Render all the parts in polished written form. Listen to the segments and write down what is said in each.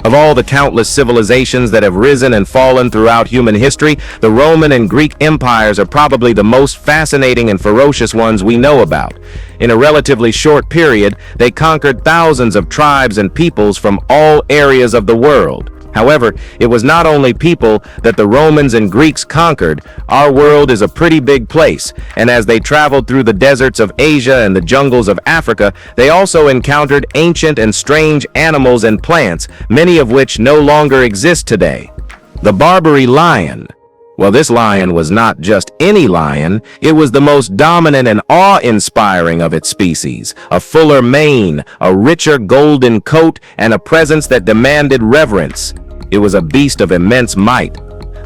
Of all the countless civilizations that have risen and fallen throughout human history, the Roman and Greek empires are probably the most fascinating and ferocious ones we know about. In a relatively short period, they conquered thousands of tribes and peoples from all areas of the world. However, it was not only people that the Romans and Greeks conquered. Our world is a pretty big place, and as they traveled through the deserts of Asia and the jungles of Africa, they also encountered ancient and strange animals and plants, many of which no longer exist today. The Barbarie lion. Well, this lion was not just any lion, it was the most dominant and awe-inspiring of its species. A fuller mane, a richer golden coat, and a presence that demanded reverence. It was a beast of immense might,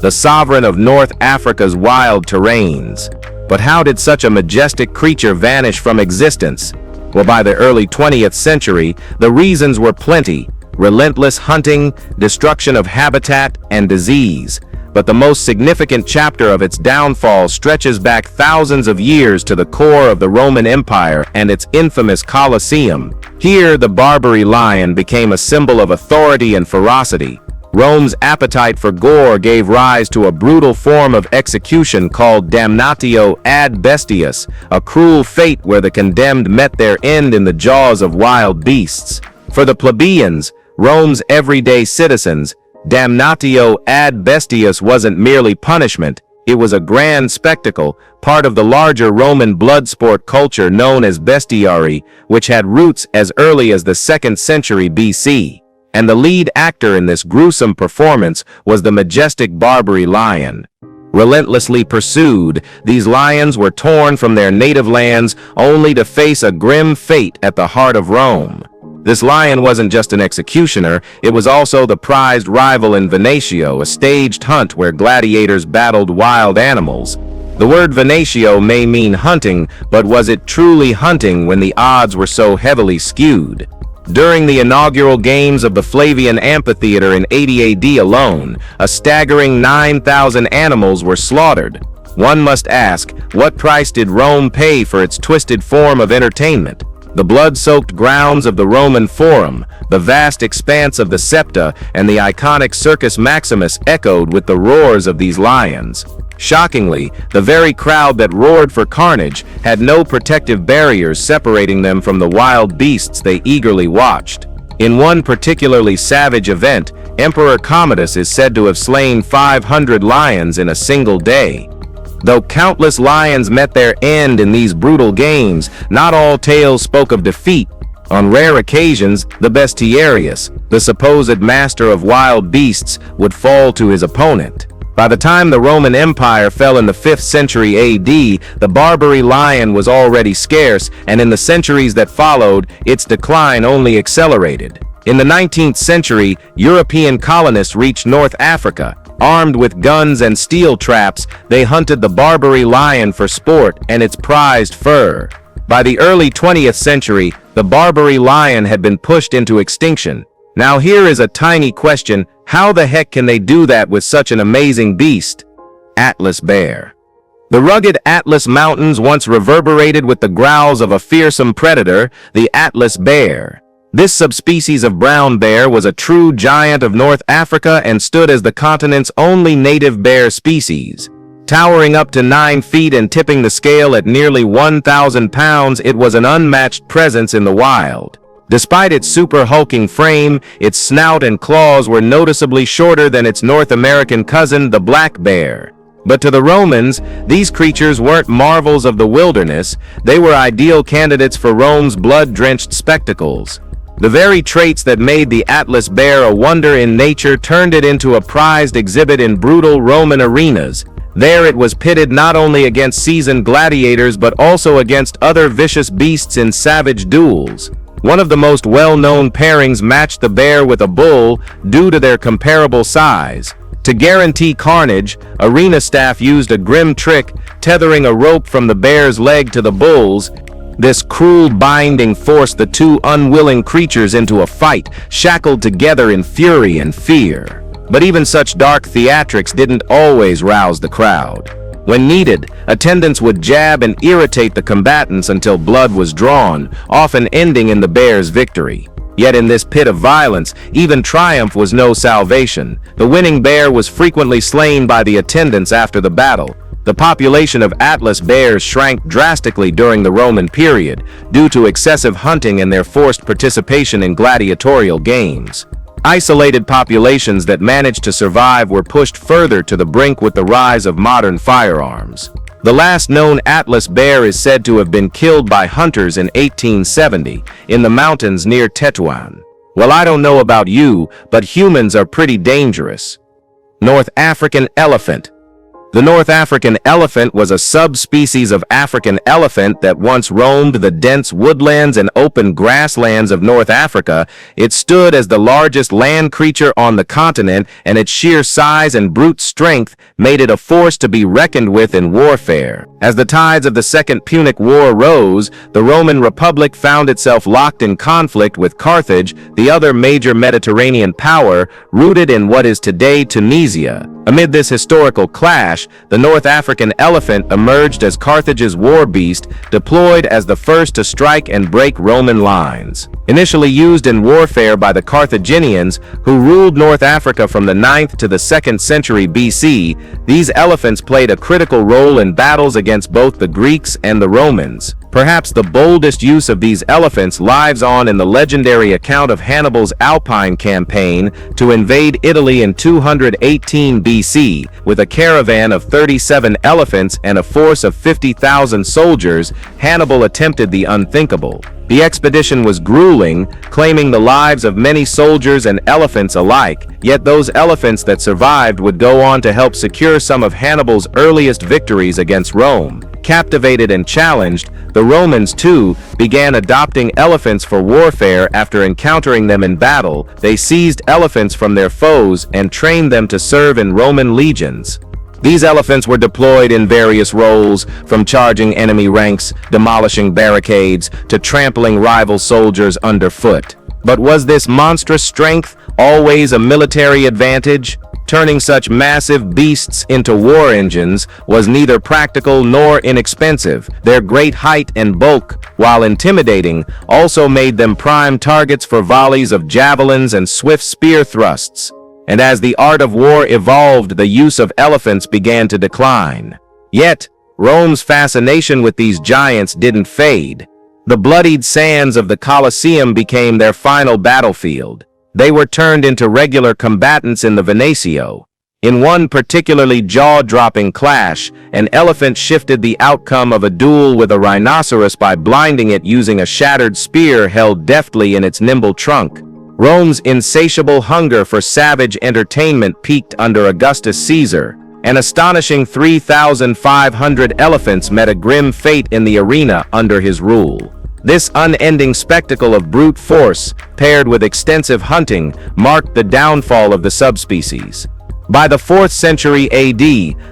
the sovereign of North Africa's wild terrains. But how did such a majestic creature vanish from existence? Well, by the early 20th century, the reasons were plenty: relentless hunting, destruction of habitat, and disease. But the most significant chapter of its downfall stretches back thousands of years to the core of the Roman Empire and its infamous Colosseum. Here, the Barbarie lion became a symbol of authority and ferocity. Rome's appetite for gore gave rise to a brutal form of execution called damnatio ad bestias, a cruel fate where the condemned met their end in the jaws of wild beasts. For the plebeians, Rome's everyday citizens, damnatio ad bestias wasn't merely punishment, it was a grand spectacle, part of the larger Roman blood sport culture known as bestiary, which had roots as early as the 2nd century BC. And the lead actor in this gruesome performance was the majestic Barbarie lion. Relentlessly pursued, these lions were torn from their native lands only to face a grim fate at the heart of Rome. This lion wasn't just an executioner, it was also the prized rival in Venatio, a staged hunt where gladiators battled wild animals. The word Venatio may mean hunting, but was it truly hunting when the odds were so heavily skewed? During the inaugural games of the Flavian Amphitheater in 80 AD alone, a staggering 9,000 animals were slaughtered. One must ask, what price did Rome pay for its twisted form of entertainment? The blood-soaked grounds of the Roman Forum, the vast expanse of the Septa, and the iconic Circus Maximus echoed with the roars of these lions. Shockingly, the very crowd that roared for carnage had no protective barriers separating them from the wild beasts they eagerly watched. In one particularly savage event, Emperor Commodus is said to have slain 500 lions in a single day. Though countless lions met their end in these brutal games, not all tales spoke of defeat. On rare occasions, the bestiarius, the supposed master of wild beasts, would fall to his opponent. By the time the Roman Empire fell in the 5th century AD, the Barbarie lion was already scarce, and in the centuries that followed, its decline only accelerated. In the 19th century, European colonists reached North Africa. Armed with guns and steel traps, they hunted the Barbarie lion for sport and its prized fur. By the early 20th century, the Barbarie lion had been pushed into extinction. Now here is a tiny question: how the heck can they do that with such an amazing beast? Atlas bear. The rugged Atlas Mountains once reverberated with the growls of a fearsome predator, the Atlas bear. This subspecies of brown bear was a true giant of North Africa and stood as the continent's only native bear species. Towering up to 9 feet and tipping the scale at nearly 1,000 pounds, it was an unmatched presence in the wild. Despite its super hulking frame, its snout and claws were noticeably shorter than its North American cousin, the black bear. But to the Romans, these creatures weren't marvels of the wilderness, they were ideal candidates for Rome's blood-drenched spectacles. The very traits that made the Atlas bear a wonder in nature turned it into a prized exhibit in brutal Roman arenas. There it was pitted not only against seasoned gladiators but also against other vicious beasts in savage duels. One of the most well-known pairings matched the bear with a bull due to their comparable size. To guarantee carnage, arena staff used a grim trick, tethering a rope from the bear's leg to the bull's. This cruel binding forced the two unwilling creatures into a fight, shackled together in fury and fear. But even such dark theatrics didn't always rouse the crowd. When needed, attendants would jab and irritate the combatants until blood was drawn, often ending in the bear's victory. Yet in this pit of violence, even triumph was no salvation. The winning bear was frequently slain by the attendants after the battle. The population of Atlas bears shrank drastically during the Roman period, due to excessive hunting and their forced participation in gladiatorial games. Isolated populations that managed to survive were pushed further to the brink with the rise of modern firearms. The last known Atlas bear is said to have been killed by hunters in 1870, in the mountains near Tetuan. Well, I don't know about you, but humans are pretty dangerous. North African elephant. The North African elephant was a subspecies of African elephant that once roamed the dense woodlands and open grasslands of North Africa. It stood as the largest land creature on the continent, and its sheer size and brute strength made it a force to be reckoned with in warfare. As the tides of the Second Punic War rose, the Roman Republic found itself locked in conflict with Carthage, the other major Mediterranean power, rooted in what is today Tunisia. Amid this historical clash, the North African elephant emerged as Carthage's war beast, deployed as the first to strike and break Roman lines. Initially used in warfare by the Carthaginians, who ruled North Africa from the 9th to the 2nd century BC, these elephants played a critical role in battles against both the Greeks and the Romans. Perhaps the boldest use of these elephants lives on in the legendary account of Hannibal's Alpine campaign to invade Italy in 218 BC. With a caravan of 37 elephants and a force of 50,000 soldiers, Hannibal attempted the unthinkable. The expedition was grueling, claiming the lives of many soldiers and elephants alike, yet those elephants that survived would go on to help secure some of Hannibal's earliest victories against Rome. Captivated and challenged, the Romans, too, began adopting elephants for warfare. After encountering them in battle, they seized elephants from their foes and trained them to serve in Roman legions. These elephants were deployed in various roles, from charging enemy ranks, demolishing barricades, to trampling rival soldiers underfoot. But was this monstrous strength always a military advantage? Turning such massive beasts into war engines was neither practical nor inexpensive. Their great height and bulk, while intimidating, also made them prime targets for volleys of javelins and swift spear thrusts. And as the art of war evolved, the use of elephants began to decline. Yet, Rome's fascination with these giants didn't fade. The bloodied sands of the Colosseum became their final battlefield. They were turned into regular combatants in the Venecio. In one particularly jaw-dropping clash, an elephant shifted the outcome of a duel with a rhinoceros by blinding it using a shattered spear held deftly in its nimble trunk. Rome's insatiable hunger for savage entertainment peaked under Augustus Caesar. An astonishing 3,500 elephants met a grim fate in the arena under his rule. This unending spectacle of brute force, paired with extensive hunting, marked the downfall of the subspecies. By the 4th century AD,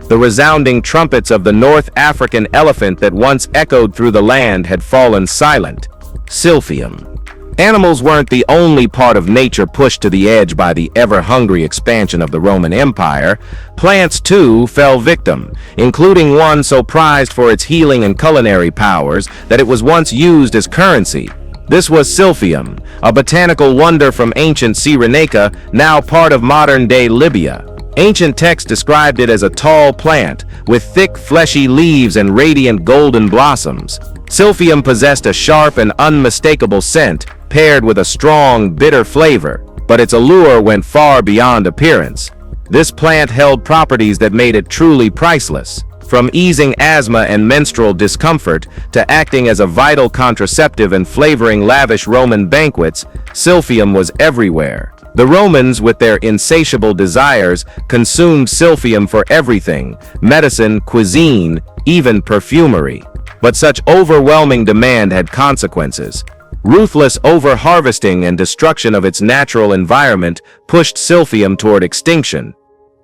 the resounding trumpets of the North African elephant that once echoed through the land had fallen silent. Silphium. Animals weren't the only part of nature pushed to the edge by the ever-hungry expansion of the Roman Empire. Plants, too, fell victim, including one so prized for its healing and culinary powers that it was once used as currency. This was Silphium, a botanical wonder from ancient Cyrenaica, now part of modern-day Libya. Ancient texts described it as a tall plant, with thick, fleshy leaves and radiant golden blossoms. Silphium possessed a sharp and unmistakable scent, paired with a strong, bitter flavor, but its allure went far beyond appearance. This plant held properties that made it truly priceless. From easing asthma and menstrual discomfort to acting as a vital contraceptive and flavoring lavish Roman banquets, Silphium was everywhere. The Romans, with their insatiable desires, consumed Silphium for everything: medicine, cuisine, even perfumery. But such overwhelming demand had consequences. Ruthless over-harvesting and destruction of its natural environment pushed Silphium toward extinction.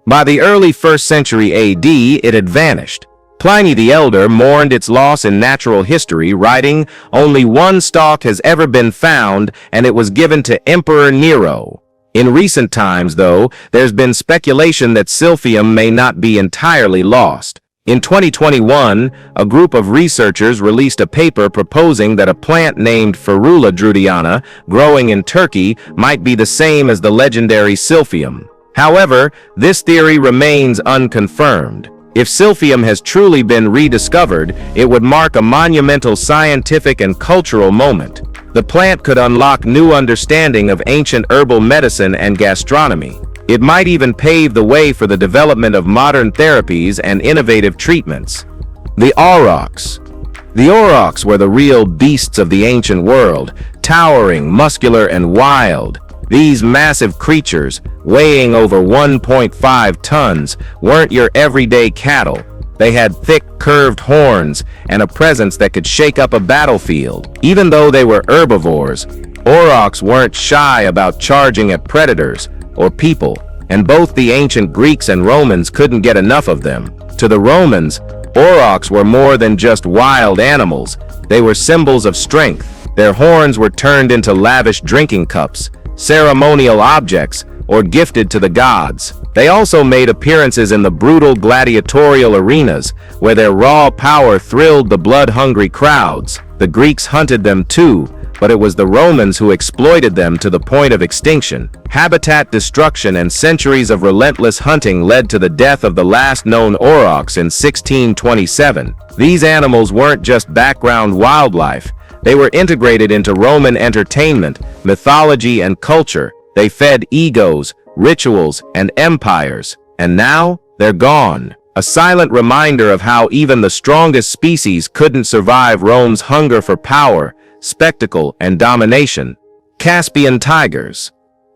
By the early 1st century AD, it had vanished. Pliny the Elder mourned its loss in natural history, writing, "Only one stalk has ever been found, and it was given to Emperor Nero." In recent times, though, there's been speculation that Silphium may not be entirely lost. In 2021, a group of researchers released a paper proposing that a plant named Ferula drudiana, growing in Turkey, might be the same as the legendary Silphium. However, this theory remains unconfirmed. If Silphium has truly been rediscovered, it would mark a monumental scientific and cultural moment. The plant could unlock new understanding of ancient herbal medicine and gastronomy. It might even pave the way for the development of modern therapies and innovative treatments. The Orox. The Orox were the real beasts of the ancient world, towering, muscular, and wild. These massive creatures, weighing over 1.5 tons, weren't your everyday cattle. They had thick, curved horns and a presence that could shake up a battlefield. Even though they were herbivores, Orox weren't shy about charging at predators or people, and both the ancient Greeks and Romans couldn't get enough of them. To the Romans, Orox were more than just wild animals. They were symbols of strength. Their horns were turned into lavish drinking cups, ceremonial objects, or gifted to the gods. They also made appearances in the brutal gladiatorial arenas, where their raw power thrilled the blood-hungry crowds. The Greeks hunted them too, but it was the Romans who exploited them to the point of extinction. Habitat destruction and centuries of relentless hunting led to the death of the last known Orox in 1627. These animals weren't just background wildlife. They were integrated into Roman entertainment, mythology, and culture. They fed egos, rituals, and empires. And now, they're gone. A silent reminder of how even the strongest species couldn't survive Rome's hunger for power, spectacle, and domination. Caspian tigers.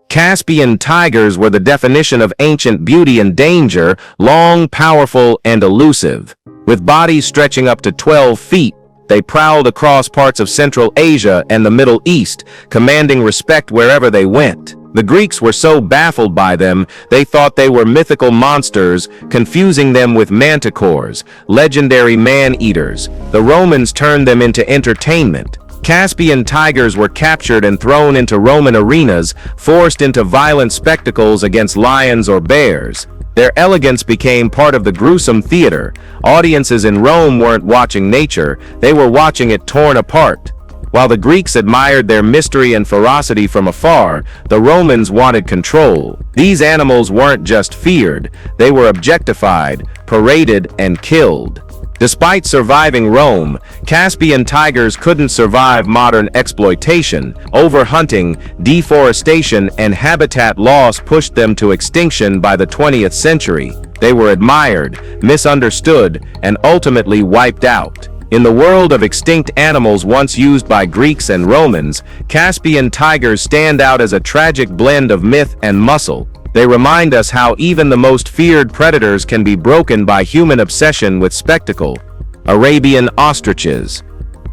Caspian tigers were the definition of ancient beauty and danger, long, powerful, and elusive. With bodies stretching up to 12 feet, they prowled across parts of Central Asia and the Middle East, commanding respect wherever they went. The Greeks were so baffled by them, they thought they were mythical monsters, confusing them with manticores, legendary man-eaters. The Romans turned them into entertainment. Caspian tigers were captured and thrown into Roman arenas, forced into violent spectacles against lions or bears. Their elegance became part of the gruesome theater. Audiences in Rome weren't watching nature, they were watching it torn apart. While the Greeks admired their mystery and ferocity from afar, the Romans wanted control. These animals weren't just feared, they were objectified, paraded, and killed. Despite surviving Rome, Caspian tigers couldn't survive modern exploitation. Overhunting, deforestation, and habitat loss pushed them to extinction by the 20th century. They were admired, misunderstood, and ultimately wiped out. In the world of extinct animals once used by Greeks and Romans, Caspian tigers stand out as a tragic blend of myth and muscle. They remind us how even the most feared predators can be broken by human obsession with spectacle. Arabian Ostriches.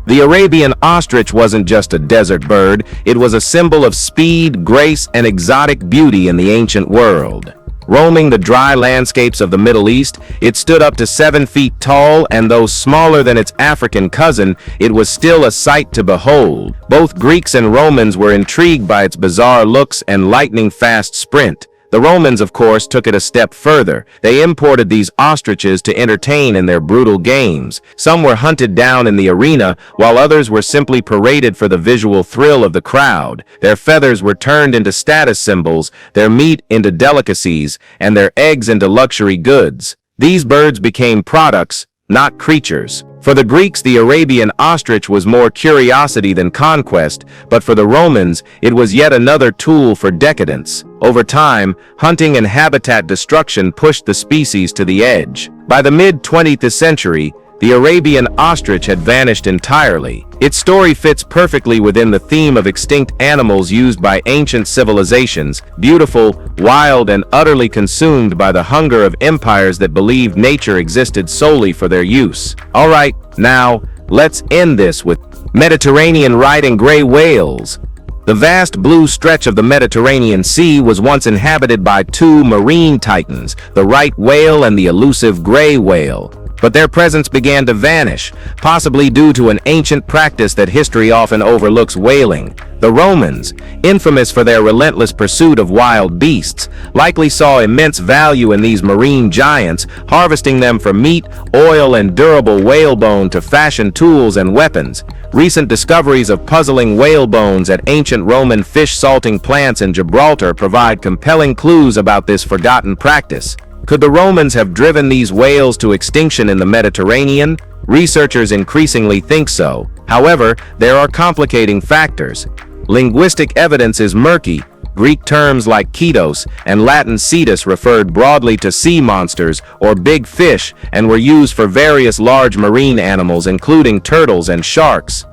The Arabian ostrich wasn't just a desert bird, it was a symbol of speed, grace, and exotic beauty in the ancient world. Roaming the dry landscapes of the Middle East, it stood up to 7 feet tall, and though smaller than its African cousin, it was still a sight to behold. Both Greeks and Romans were intrigued by its bizarre looks and lightning-fast sprint. The Romans, of course, took it a step further. They imported these ostriches to entertain in their brutal games. Some were hunted down in the arena, while others were simply paraded for the visual thrill of the crowd. Their feathers were turned into status symbols, their meat into delicacies, and their eggs into luxury goods. These birds became products, not creatures. For the Greeks, the Arabian ostrich was more curiosity than conquest, but for the Romans, it was yet another tool for decadence. Over time, hunting and habitat destruction pushed the species to the edge. By the mid-20th century, the Arabian ostrich had vanished entirely. Its story fits perfectly within the theme of extinct animals used by ancient civilizations, beautiful, wild, and utterly consumed by the hunger of empires that believed nature existed solely for their use. Alright, now, let's end this with Mediterranean right and gray whales. The vast blue stretch of the Mediterranean Sea was once inhabited by two marine titans, the right whale and the elusive gray whale. but their presence began to vanish, possibly due to an ancient practice that history often overlooks: whaling. The Romans, infamous for their relentless pursuit of wild beasts, likely saw immense value in these marine giants, harvesting them for meat, oil, and durable whalebone to fashion tools and weapons. Recent discoveries of puzzling whale bones at ancient Roman fish salting plants in Gibraltar provide compelling clues about this forgotten practice. Could the Romans have driven these whales to extinction in the Mediterranean? Researchers increasingly think so. However, there are complicating factors. Linguistic evidence is murky. Greek terms like ketos and Latin cetus referred broadly to sea monsters or big fish and were used for various large marine animals, including turtles and sharks.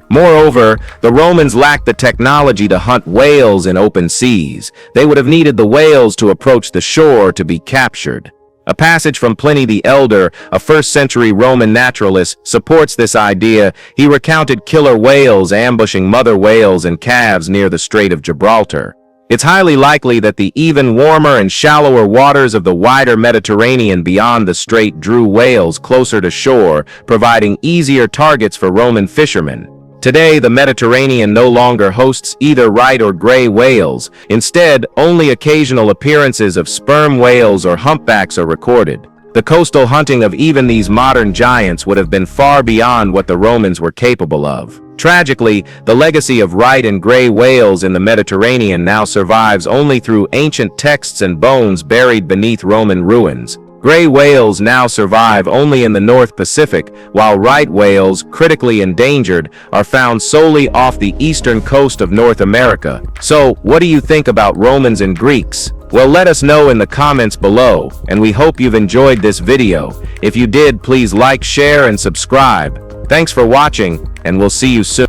Moreover, the Romans lacked the technology to hunt whales in open seas. They would have needed the whales to approach the shore to be captured. A passage from Pliny the Elder, a first-century Roman naturalist, supports this idea. He recounted killer whales ambushing mother whales and calves near the Strait of Gibraltar. It's highly likely that the even warmer and shallower waters of the wider Mediterranean beyond the strait drew whales closer to shore, providing easier targets for Roman fishermen. Today, the Mediterranean no longer hosts either right or gray whales. Instead, only occasional appearances of sperm whales or humpbacks are recorded. The coastal hunting of even these modern giants would have been far beyond what the Romans were capable of. Tragically, the legacy of right and gray whales in the Mediterranean now survives only through ancient texts and bones buried beneath Roman ruins. Gray whales now survive only in the North Pacific, while right whales, critically endangered, are found solely off the eastern coast of North America. So, what do you think about Romans and Greeks? Well, let us know in the comments below, and we hope you've enjoyed this video. If you did, please like, share, and subscribe. Thanks for watching, and we'll see you soon.